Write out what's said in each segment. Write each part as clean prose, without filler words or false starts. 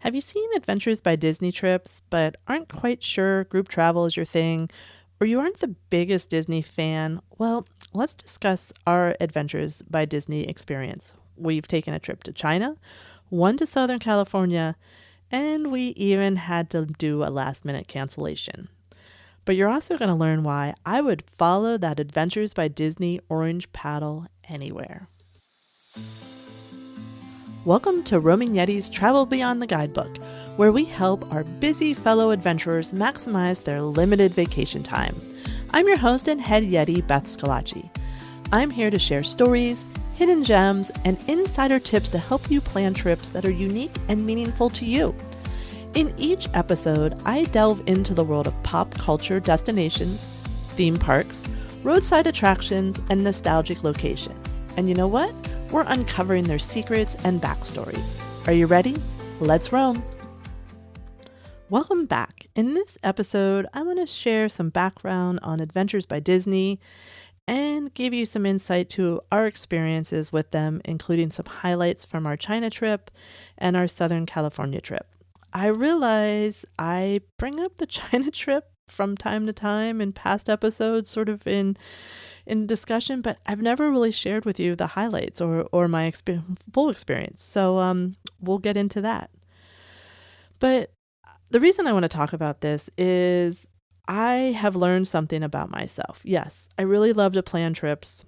Have you seen Adventures by Disney trips, but aren't quite sure group travel is your thing, or you aren't the biggest Disney fan? Well, let's discuss our Adventures by Disney experience. We've taken a trip to China, one to Southern California, and we even had to do a last minute cancellation. But you're also going to learn why I would follow that Adventures by Disney orange paddle anywhere. Welcome to Roaming Yeti's Travel Beyond the Guidebook, where we help our busy fellow adventurers maximize their limited vacation time. I'm your host and head Yeti, Beth Scalacci. I'm here to share stories, hidden gems, and insider tips to help you plan trips that are unique and meaningful to you. In each episode, I delve into the world of pop culture destinations, theme parks, roadside attractions, and nostalgic locations. And you know what? We're uncovering their secrets and backstories. Are you ready? Let's roam! Welcome back. In this episode, I want to share some background on Adventures by Disney and give you some insight to our experiences with them, including some highlights from our China trip and our Southern California trip. I realize I bring up the China trip from time to time in past episodes, sort of in discussion, but I've never really shared with you the highlights or my full experience. So we'll get into that. But the reason I want to talk about this is I have learned something about myself. Yes, I really love to plan trips.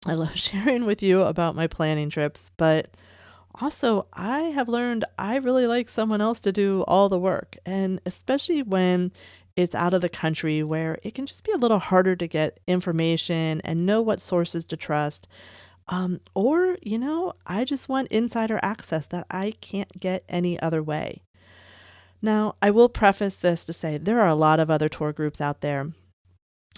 I love sharing with you about my planning trips, but also I have learned I really like someone else to do all the work, and especially when it's out of the country where it can just be a little harder to get information and know what sources to trust. I just want insider access that I can't get any other way. Now, I will preface this to say there are a lot of other tour groups out there,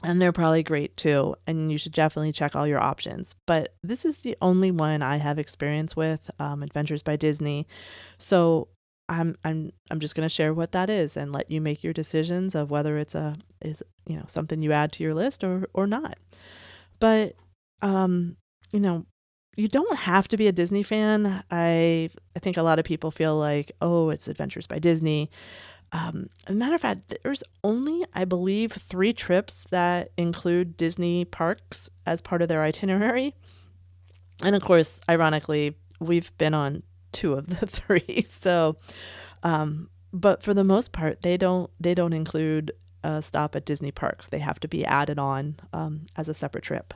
and they're probably great too, and you should definitely check all your options. But this is the only one I have experience with, Adventures by Disney. So I'm just going to share what that is and let you make your decisions of whether it's something you add to your list or not. But you don't have to be a Disney fan. I think a lot of people feel like, oh, it's Adventures by Disney. As a matter of fact, there's only, I believe, 3 trips that include Disney parks as part of their itinerary. And of course, ironically, we've been on 2 of the 3. So, but for the most part, they don't include a stop at Disney parks. They have to be added on as a separate trip.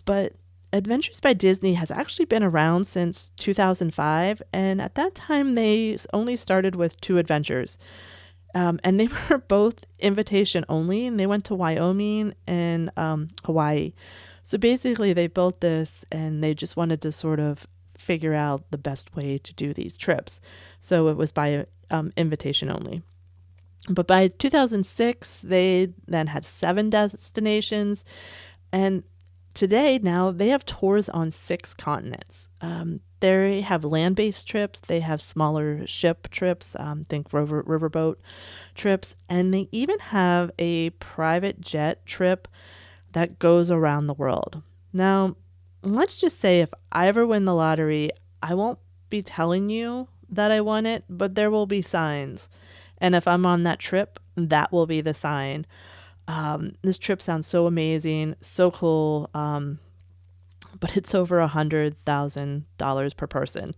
But Adventures by Disney has actually been around since 2005, and at that time they only started with 2 adventures. And they were both invitation only, and they went to Wyoming and Hawaii. So basically they built this and they just wanted to sort of figure out the best way to do these trips. So it was by invitation only. But by 2006, they then had 7 destinations. And today, now, they have tours on 6 continents. They have land-based trips. They have smaller ship trips, think riverboat trips. And they even have a private jet trip that goes around the world. Now, let's just say if I ever win the lottery, I won't be telling you that I won it, but there will be signs. And if I'm on that trip, that will be the sign. This trip sounds so amazing, so cool, but it's over $100,000 per person.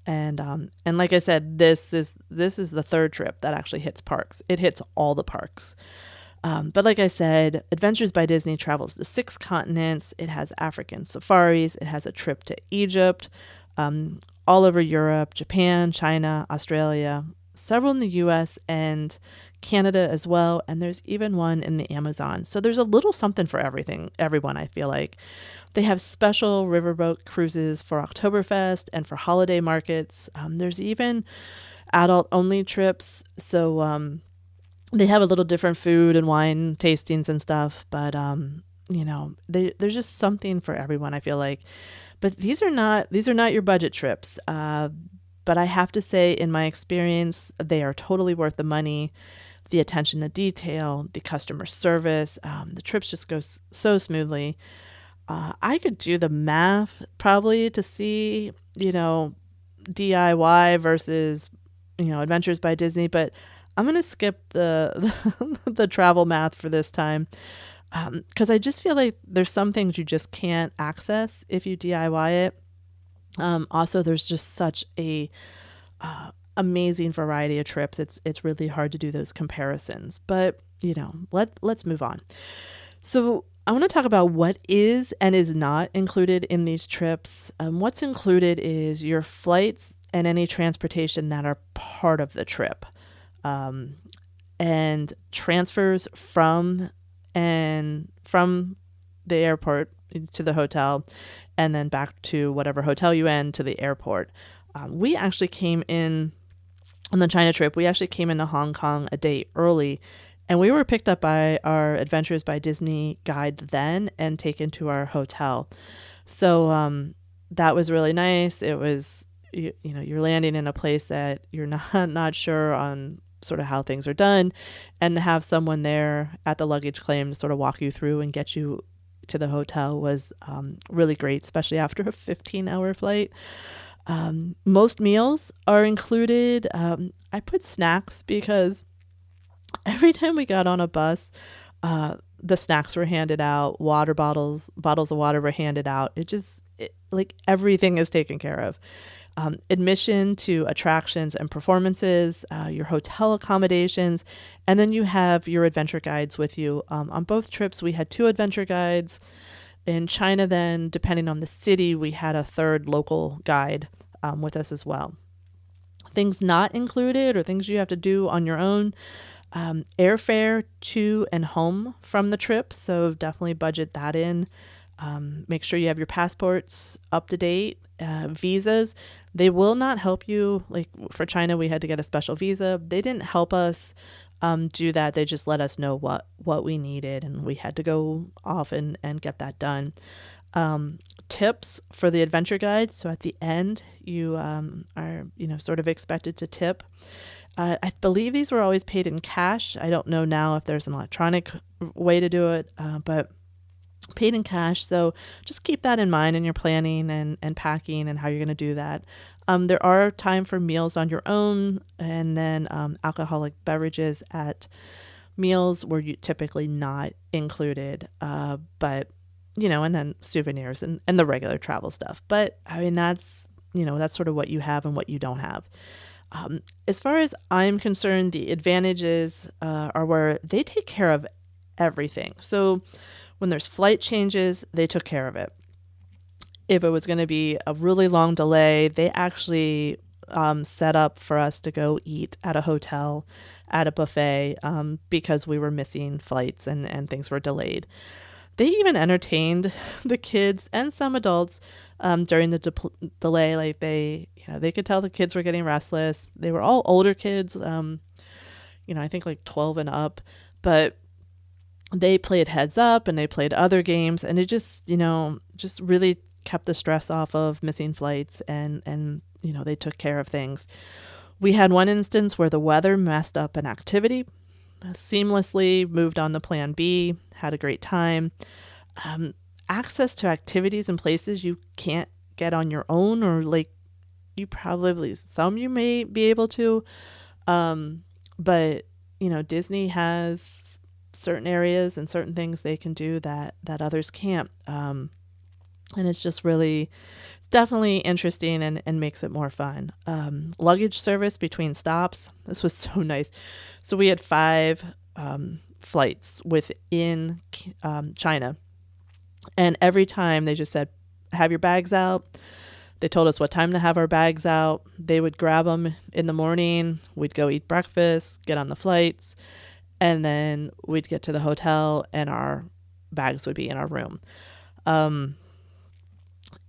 And like I said, this is the 3rd trip that actually hits parks. It hits all the parks. But like I said, Adventures by Disney travels to 6 continents. It has African safaris. It has a trip to Egypt, all over Europe, Japan, China, Australia, several in the US and Canada as well. And there's even one in the Amazon. So there's a little something for everyone, I feel like. They have special riverboat cruises for Oktoberfest and for holiday markets. There's even adult only trips. So, they have a little different food and wine tastings and stuff, but there's just something for everyone, I feel like. But these are not your budget trips. But I have to say, in my experience, they are totally worth the money. The attention to detail, the customer service, the trips just go so smoothly. I could do the math probably to see, DIY versus Adventures by Disney, but I'm going to skip the travel math for this time. Because I just feel like there's some things you just can't access if you DIY it. Also, there's just such a amazing variety of trips. It's really hard to do those comparisons. But let's move on. So I want to talk about what is and is not included in these trips. What's included is your flights and any transportation that are part of the trip, and transfers from the airport to the hotel, and then back to whatever hotel you in to the airport. We actually came in on the China trip. We actually came into Hong Kong a day early, and we were picked up by our Adventures by Disney guide then and taken to our hotel. So that was really nice. It was, you're landing in a place that you're not sure on sort of how things are done, and to have someone there at the luggage claim to sort of walk you through and get you to the hotel was really great, especially after a 15-hour flight. Most meals are included. I put snacks because every time we got on a bus, the snacks were handed out, bottles of water were handed out. Like everything is taken care of. Admission to attractions and performances, your hotel accommodations, and then you have your adventure guides with you. On both trips, we had 2 adventure guides. In China, then, depending on the city, we had a 3rd local guide with us as well. Things not included or things you have to do on your own. Airfare to and home from the trip, so definitely budget that in. Make sure you have your passports up to date. Visas, they will not help you. Like for China, we had to get a special visa. They didn't help us do that. They just let us know what we needed, and we had to go off and get that done. Tips for the adventure guide. So at the end, you are sort of expected to tip. I believe these were always paid in cash. I don't know now if there's an electronic way to do it, but paid in cash. So just keep that in mind in your planning and packing and how you're going to do that. There are time for meals on your own, and then alcoholic beverages at meals were typically not included, but and then souvenirs and the regular travel stuff. But I mean, that's sort of what you have and what you don't have. As far as I'm concerned, the advantages are where they take care of everything. So when there's flight changes, they took care of it. If it was going to be a really long delay, they actually set up for us to go eat at a hotel, at a buffet, because we were missing flights and things were delayed. They even entertained the kids and some adults during the delay. Like they could tell the kids were getting restless. They were all older kids, I think like 12 and up, but they played heads up and they played other games, and it just really kept the stress off of missing flights, and they took care of things. We had one instance where the weather messed up an activity. Seamlessly moved on to plan B, had a great time. Access to activities and places you can't get on your own, or like some you may be able to. But Disney has certain areas and certain things they can do that others can't. And it's just really definitely interesting and makes it more fun. Luggage service between stops. This was so nice. So we had 5 flights within China. And every time they just said, have your bags out. They told us what time to have our bags out. They would grab them in the morning. We'd go eat breakfast, get on the flights, and then we'd get to the hotel and our bags would be in our room.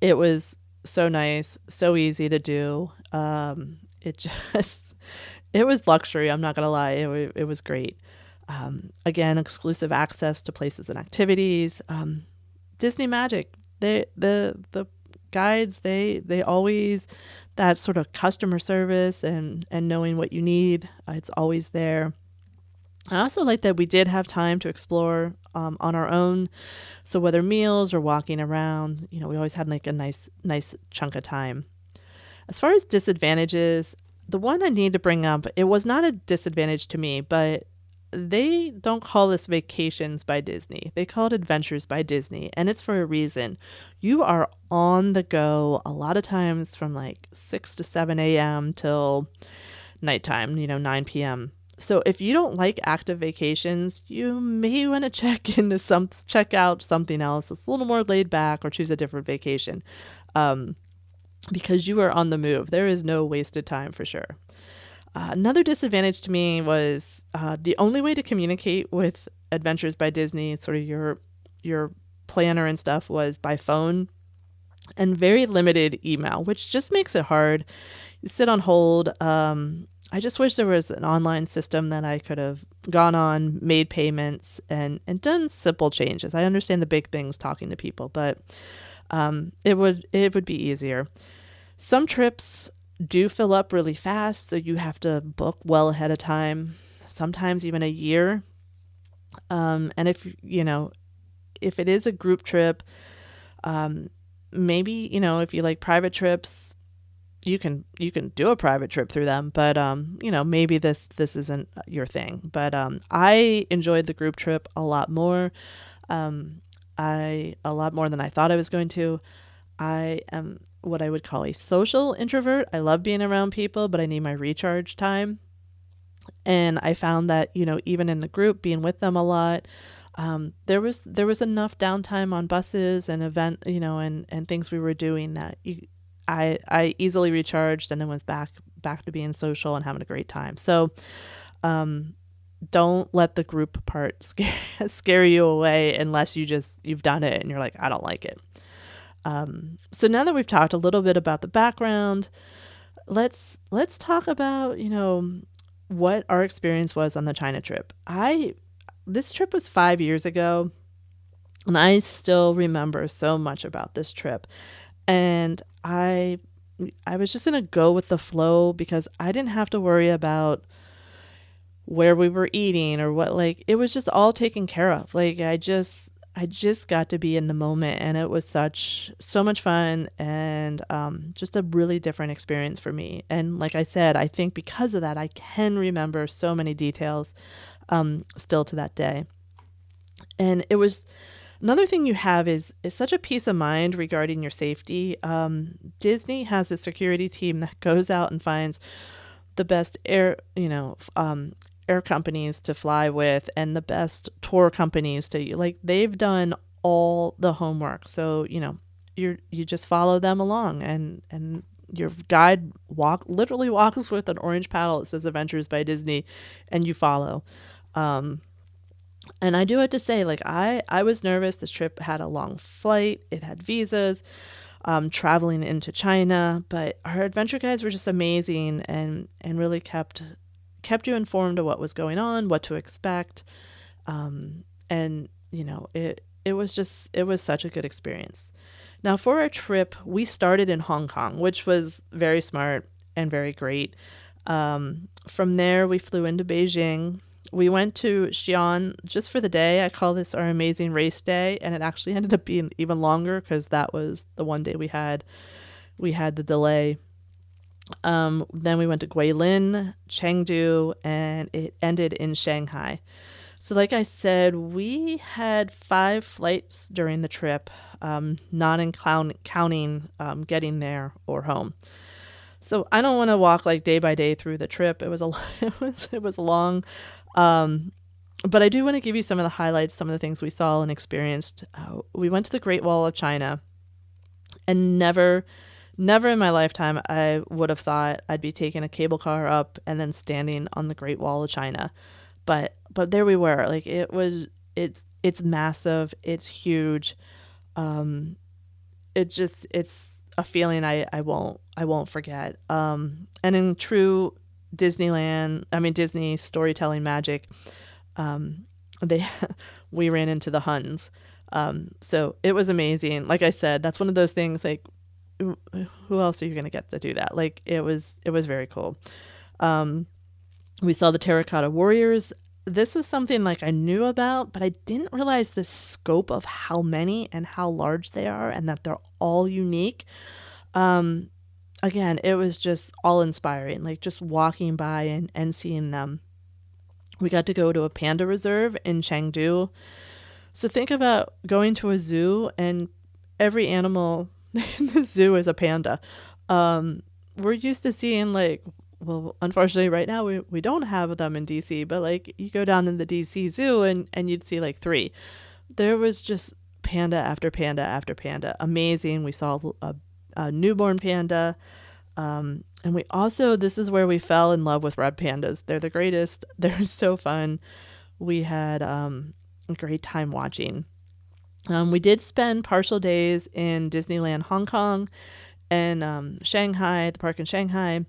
It was so nice, so easy to do. It was luxury. I'm not going to lie. It was great. Again, exclusive access to places and activities. Disney Magic. The guides, they always, that sort of customer service and knowing what you need. It's always there. I also like that we did have time to explore on our own. So whether meals or walking around, we always had like a nice chunk of time. As far as disadvantages, the one I need to bring up, it was not a disadvantage to me, but they don't call this vacations by Disney. They call it adventures by Disney, and it's for a reason. You are on the go a lot of times from like 6 to 7 a.m. till nighttime, 9 p.m. So if you don't like active vacations, you may want to check out something else that's a little more laid back or choose a different vacation. Because you are on the move. There is no wasted time for sure. Another disadvantage to me was the only way to communicate with Adventures by Disney, sort of your planner and stuff, was by phone and very limited email, which just makes it hard. You sit on hold. I just wish there was an online system that I could have gone on, made payments, and done simple changes. I understand the big things, talking to people, but it would be easier. Some trips do fill up really fast, so you have to book well ahead of time, sometimes even a year. And if it is a group trip, maybe if you like private trips, you can do a private trip through them, but maybe this isn't your thing. But I enjoyed the group trip a lot more. A lot more than I thought I was going to. I am what I would call a social introvert. I love being around people, but I need my recharge time. And I found that, even in the group, being with them a lot, there was enough downtime on buses and and things we were doing that I easily recharged and then was back to being social and having a great time. So, don't let the group part scare you away unless you've done it and you're like, I don't like it. So now that we've talked a little bit about the background, let's talk about, what our experience was on the China trip. This trip was 5 years ago, and I still remember so much about this trip. And I was just going to go with the flow because I didn't have to worry about where we were eating or what, it was just all taken care of. I just got to be in the moment, and it was so much fun and just a really different experience for me. And like I said, I think because of that, I can remember so many details still to that day. And it was another thing you have is such a peace of mind regarding your safety. Disney has a security team that goes out and finds the best air companies to fly with and the best tour companies to they've done all the homework. So, you just follow them along and your guide literally walks with an orange paddle that says Adventures by Disney and you follow. And I do have to say, I was nervous. This trip had a long flight. It had visas, traveling into China, but our adventure guides were just amazing and really kept you informed of what was going on, what to expect. It was such a good experience. Now for our trip, we started in Hong Kong, which was very smart and very great. From there, we flew into Beijing. We went to Xi'an just for the day. I call this our amazing race day, and it actually ended up being even longer because that was the one day we had the delay. Then we went to Guilin, Chengdu, and it ended in Shanghai. So like I said, we had 5 flights during the trip, not counting getting there or home. So I don't want to walk day by day through the trip. It was long. But I do want to give you some of the highlights, some of the things we saw and experienced. We went to the Great Wall of China, and never in my lifetime I would have thought I'd be taking a cable car up and then standing on the Great Wall of China. But there we were. It's massive. It's huge. It's a feeling I won't forget. And in true Disney storytelling magic, we ran into the Huns. So it was amazing. Like I said, that's one of those things, who else are you going to get to do that? It was very cool. We saw the terracotta warriors. This was something I knew about, but I didn't realize the scope of how many and how large they are and that they're all unique. again, it was just all inspiring, like just walking by and seeing them. We got to go to a panda reserve in Chengdu. So think about going to a zoo and every animal in the zoo is a panda. We're used to seeing like, well, unfortunately right now we don't have them in DC, but like you go down in the DC zoo and you'd see like three. There was just panda after panda after panda. Amazing. We saw a newborn panda. And we also, this is where we fell in love with red pandas. They're the greatest. They're so fun. We had a great time watching. We did spend partial days in Disneyland Hong Kong and Shanghai, the park in Shanghai.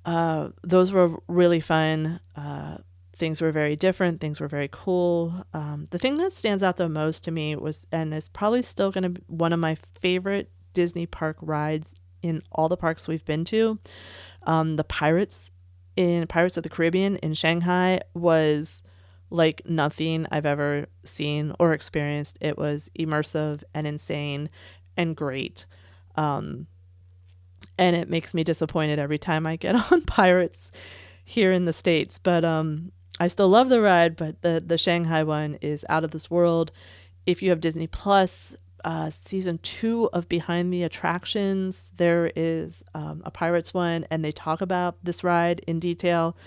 Those were really fun. Things were very different. Things were very cool. The thing that stands out the most to me was, and is probably still going to be one of my favorite Disney park rides in all the parks we've been to, the Pirates of the Caribbean in Shanghai was like nothing I've ever seen or experienced. It was immersive and insane and great. And it makes me disappointed every time I get on Pirates here in the States. But I still love the ride, but the Shanghai one is out of this world. If you have Disney Plus, season 2 of Behind the Attractions, there is a Pirates one, and they talk about this ride in detail.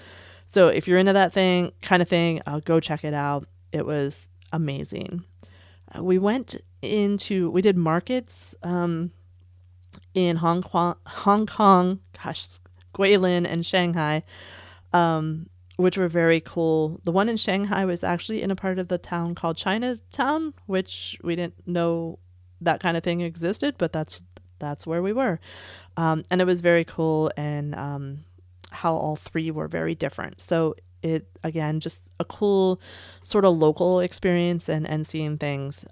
So if you're into that kind of thing, go check it out. It was amazing. We did markets in Hong Kong, Guilin and Shanghai, which were very cool. The one in Shanghai was actually in a part of the town called Chinatown, which we didn't know that kind of thing existed, but that's where we were. And it was very cool, and how all three were very different. So it, again, just a cool sort of local experience and seeing things.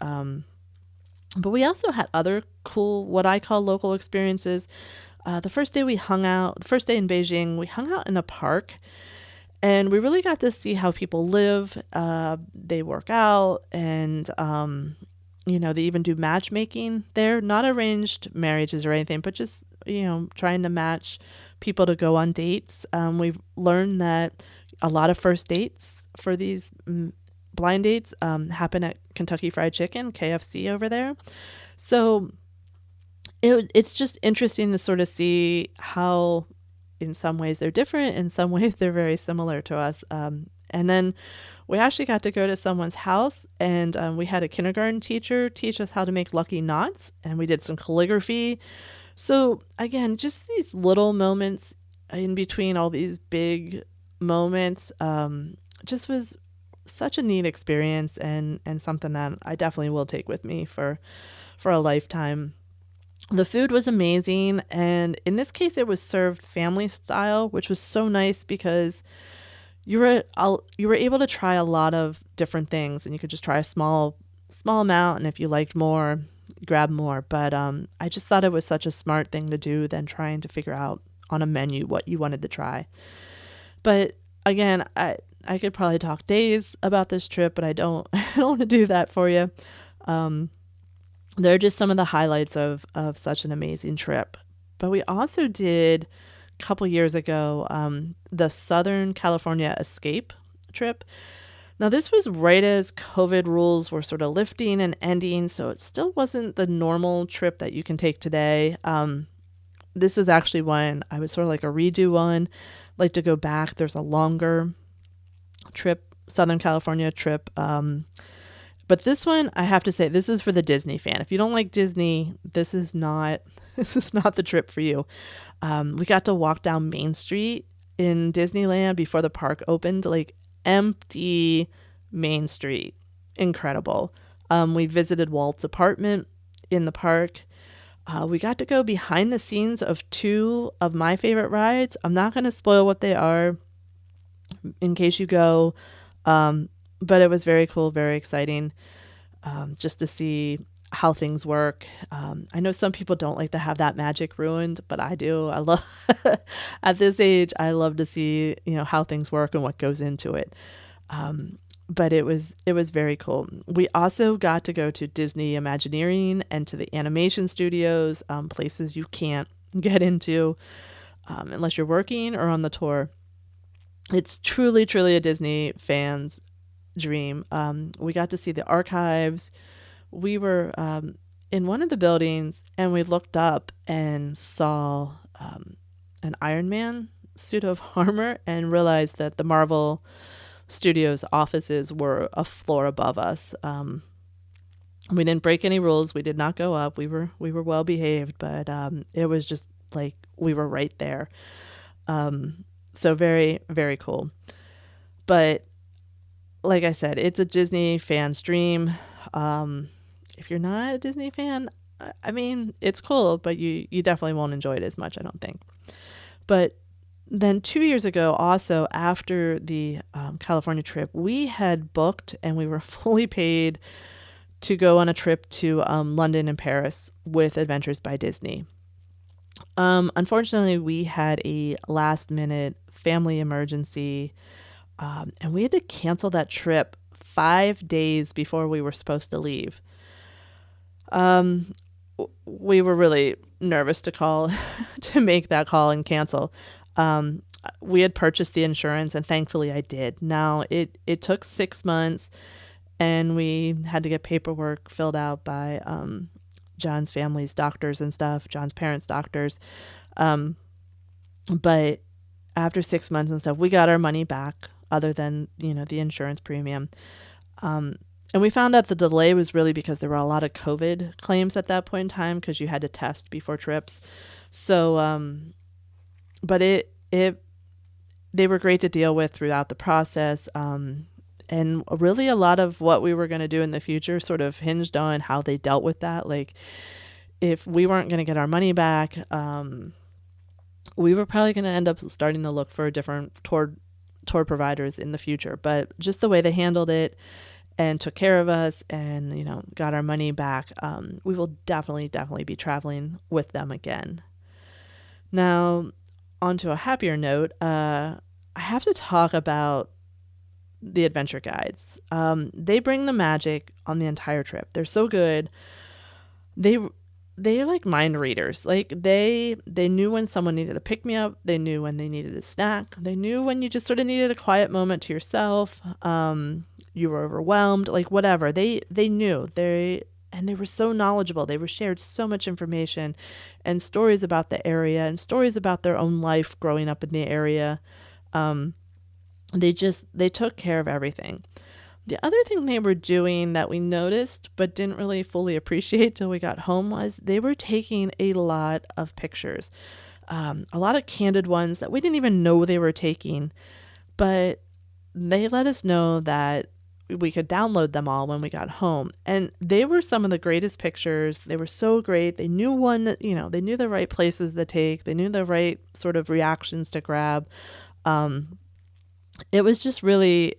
But we also had other cool, what I call local experiences. The first day in Beijing, we hung out in a park, and we really got to see how people live. They work out, and they even do matchmaking there. Not arranged marriages or anything, but just trying to match people to go on dates. We've learned that a lot of first dates for these blind dates happen at Kentucky Fried Chicken, KFC over there. So it's just interesting to sort of see how in some ways they're different, in some ways they're very similar to us. And then we actually got to go to someone's house, and we had a kindergarten teacher teach us how to make lucky knots, and we did some calligraphy. So again, just these little moments in between all these big moments, just was such a neat experience, and something that I definitely will take with me for a lifetime. The food was amazing, and in this case it was served family style, which was so nice because you were able to try a lot of different things, and you could just try a small amount, and if you liked more, grab more. But I just thought it was such a smart thing to do than trying to figure out on a menu what you wanted to try. But again, I could probably talk days about this trip, but I don't want to do that for you. They're just some of the highlights of such an amazing trip. But we also did a couple years ago the Southern California Escape trip. Now, this was right as COVID rules were sort of lifting and ending, so it still wasn't the normal trip that you can take today. This is actually one I would sort of like a redo one, like to go back. There's a longer trip, Southern California trip. But this one, I have to say, this is for the Disney fan. If you don't like Disney, this is not the trip for you. We got to walk down Main Street in Disneyland before the park opened, like empty Main Street. Incredible. We visited Walt's apartment in the park. We got to go behind the scenes of 2 of my favorite rides. I'm not going to spoil what they are in case you go. But it was very cool, very exciting, just to see how things work. I know some people don't like to have that magic ruined, but I do. I love at this age, I love to see, how things work and what goes into it. But it was very cool. We also got to go to Disney Imagineering and to the animation studios, places you can't get into unless you're working or on the tour. It's truly, truly a Disney fan's dream. We got to see the archives. We were in one of the buildings, and we looked up and saw an Iron Man suit of armor and realized that the Marvel Studios offices were a floor above us. We didn't break any rules. We did not go up. We were well behaved, but it was just like we were right there. So very, very cool. But like I said, it's a Disney fan's dream. If you're not a Disney fan, I mean, it's cool, but you definitely won't enjoy it as much, I don't think. But then 2 years ago, also after the California trip, we had booked and we were fully paid to go on a trip to London and Paris with Adventures by Disney. Unfortunately, we had a last minute family emergency, and we had to cancel that trip 5 days before we were supposed to leave. We were really nervous to make that call and cancel. We had purchased the insurance, and thankfully I did. Now, it took 6 months, and we had to get paperwork filled out by John's family's doctors and stuff, John's parents' doctors. But after 6 months and stuff, we got our money back, other than, the insurance premium. And we found out the delay was really because there were a lot of COVID claims at that point in time, because you had to test before trips. So, but they were great to deal with throughout the process. And really a lot of what we were going to do in the future sort of hinged on how they dealt with that. Like, if we weren't going to get our money back, we were probably going to end up starting to look for different tour providers in the future. But just the way they handled it and took care of us and, got our money back, we will definitely be traveling with them again. Now, onto a happier note, I have to talk about the adventure guides. They bring the magic on the entire trip. They're so good. They're like mind readers. Like they knew when someone needed a pick me up. They knew when they needed a snack. They knew when you just sort of needed a quiet moment to yourself. You were overwhelmed, like whatever. They knew. And they were so knowledgeable. They were shared so much information and stories about the area and stories about their own life growing up in the area. They took care of everything. The other thing they were doing that we noticed but didn't really fully appreciate till we got home was they were taking a lot of pictures, a lot of candid ones that we didn't even know they were taking, but they let us know that we could download them all when we got home. And they were some of the greatest pictures. They were so great. They knew they knew the right places to take. They knew the right sort of reactions to grab. It was just really,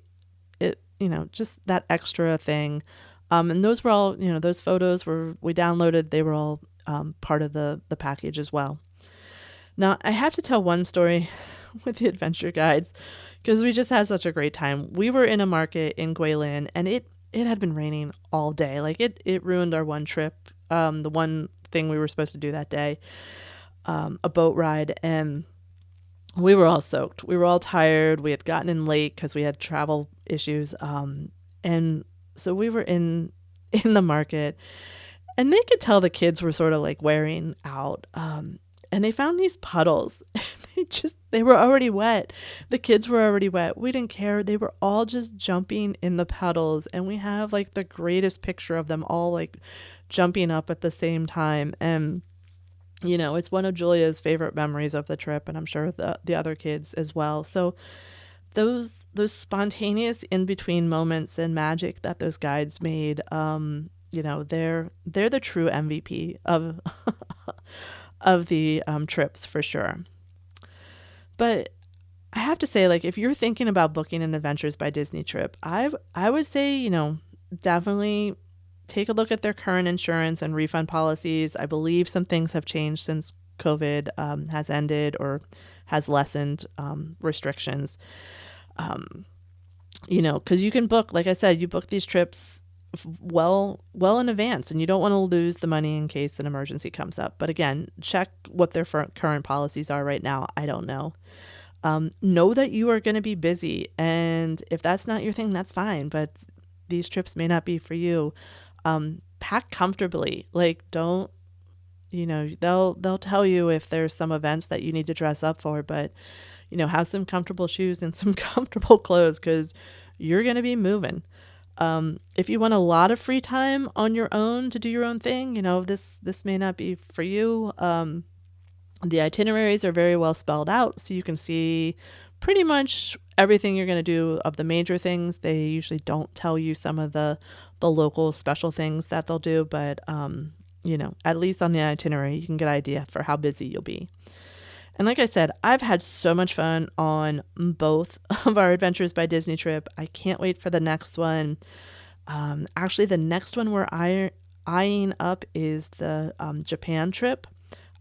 just that extra thing. And those were all, those photos we downloaded, they were all part of the package as well. Now, I have to tell one story with the adventure guides, because we just had such a great time. We were in a market in Guilin, and it had been raining all day. Like it ruined our one trip, the one thing we were supposed to do that day, a boat ride. And we were all soaked. We were all tired. We had gotten in late because we had travel issues. And so we were in the market, and they could tell the kids were sort of like wearing out. And they found these puddles. They were already wet. The kids were already wet. We didn't care. They were all just jumping in the puddles. And we have like the greatest picture of them all like jumping up at the same time. And it's one of Julia's favorite memories of the trip, and I'm sure the other kids as well. So those spontaneous in-between moments and magic that those guides made, they're the true MVP of of the trips for sure. But I have to say, like, if you're thinking about booking an Adventures by Disney trip, I would say, definitely take a look at their current insurance and refund policies. I believe some things have changed since COVID has ended or has lessened restrictions. Because you can book, like I said, you book these trips well in advance, and you don't want to lose the money in case an emergency comes up. But again, check what their current policies are right now. I don't know. Know that you are going to be busy, and if that's not your thing, that's fine, but these trips may not be for you. Pack comfortably. Like, don't, they'll tell you if there's some events that you need to dress up for, but have some comfortable shoes and some comfortable clothes, because you're going to be moving. If you want a lot of free time on your own to do your own thing, this may not be for you. The itineraries are very well spelled out, so you can see pretty much everything you're going to do of the major things. They usually don't tell you some of the local special things that they'll do, but at least on the itinerary, you can get an idea for how busy you'll be. And like I said, I've had so much fun on both of our Adventures by Disney trip. I can't wait for the next one. Actually, the next one we're eyeing up is the Japan trip.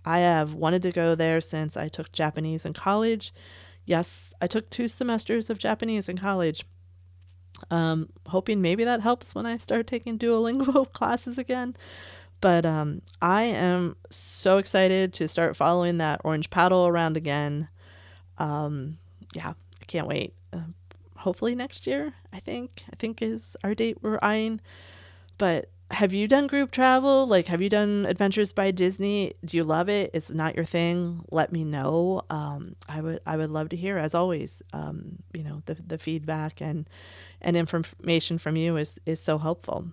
I have wanted to go there since I took Japanese in college. Yes, I took 2 semesters of Japanese in college. Hoping maybe that helps when I start taking Duolingo classes again. But I am so excited to start following that orange paddle around again. I can't wait. Hopefully next year, I think is our date we're eyeing. But have you done group travel? Like, have you done Adventures by Disney? Do you love it? Is it not your thing? Let me know. I would love to hear, as always. The feedback and information from you is so helpful.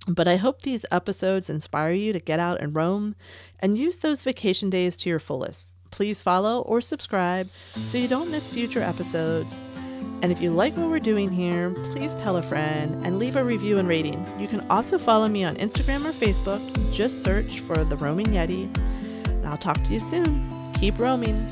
But I hope these episodes inspire you to get out and roam and use those vacation days to your fullest. Please follow or subscribe so you don't miss future episodes. And if you like what we're doing here, please tell a friend and leave a review and rating. You can also follow me on Instagram or Facebook. Just search for The Roaming Yeti. And I'll talk to you soon. Keep roaming.